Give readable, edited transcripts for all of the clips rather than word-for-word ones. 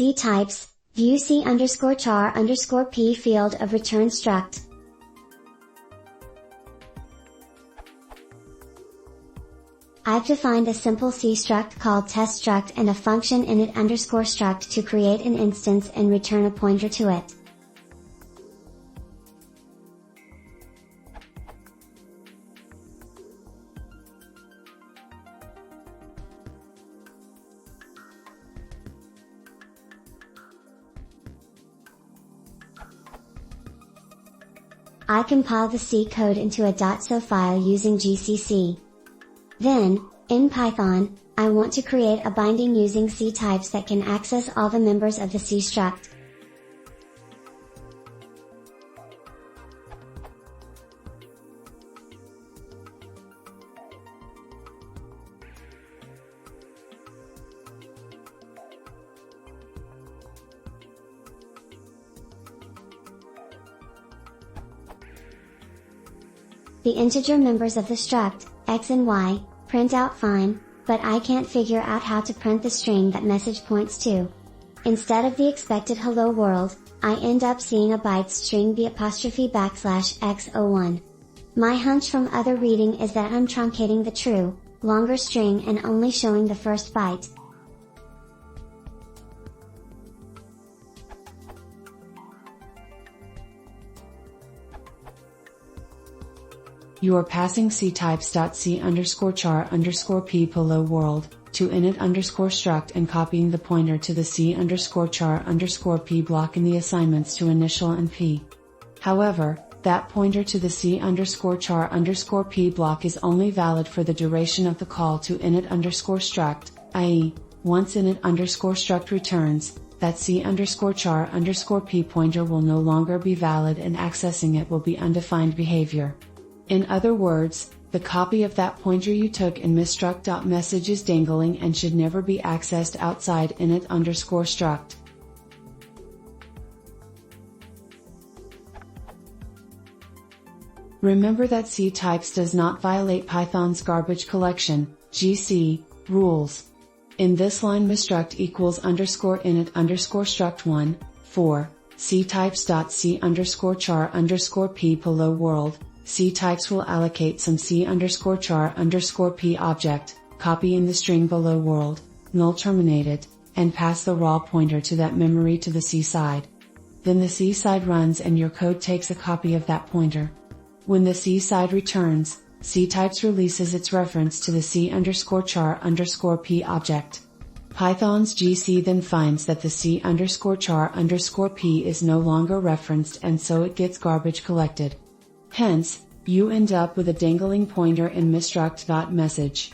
ctypes, view c_char_p field of return struct. I've defined a simple C struct called test struct and a function init_struct to create an instance and return a pointer to it. I compile the C code into a .so file using GCC. Then, in Python, I want to create a binding using ctypes that can access all the members of the C struct. The integer members of the struct, x and y, print out fine, but I can't figure out how to print the string that message points to. Instead of the expected hello world, I end up seeing a byte string !x01. My hunch from other reading is that I'm truncating the true, longer string and only showing the first byte. You are passing ctypes.c_char_p hello world to init_struct and copying the pointer to the c_char_p block in the assignments to initial and p. However, that pointer to the c_char_p block is only valid for the duration of the call to init_struct, i.e., once init_struct returns, that c_char_p pointer will no longer be valid and accessing it will be undefined behavior. In other words, the copy of that pointer you took in misstruct.message is dangling and should never be accessed outside init_struct. Remember that ctypes does not violate Python's garbage collection, GC, rules. In this line misstruct equals _init_struct1, for ctypes.c_char_p hello world, ctypes will allocate some c_char_p object, copy in the string below world, null terminated, and pass the raw pointer to that memory to the C side. Then the C side runs and your code takes a copy of that pointer. When the C side returns, ctypes releases its reference to the c_char_p object. Python's GC then finds that the c_char_p is no longer referenced and so it gets garbage collected. Hence, you end up with a dangling pointer in misstruct.message.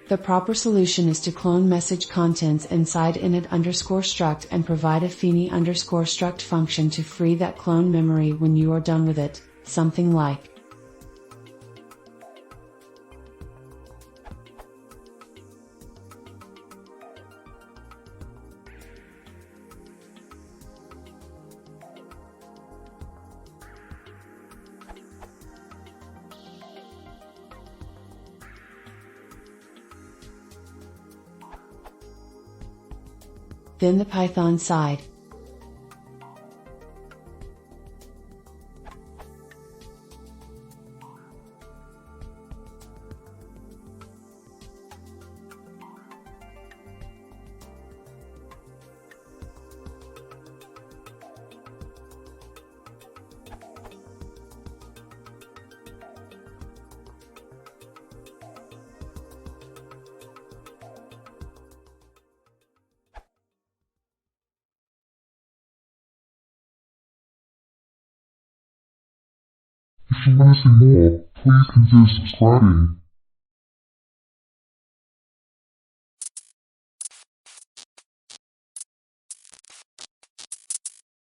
The proper solution is to clone message contents inside init_struct and provide a fini_struct function to free that clone memory when you are done with it, something like then the Python side. If you want to see more, please consider subscribing.